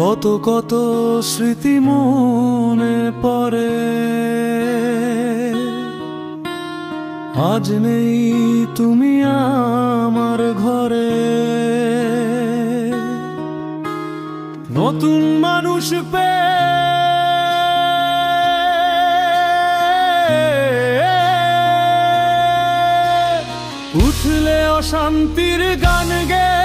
কত কত স্মৃতি মনে পড়ে, আজ নেই তুমি আমার ঘরে। নতুন মানুষ পেয়ে উঠলে অশান্তির গান গে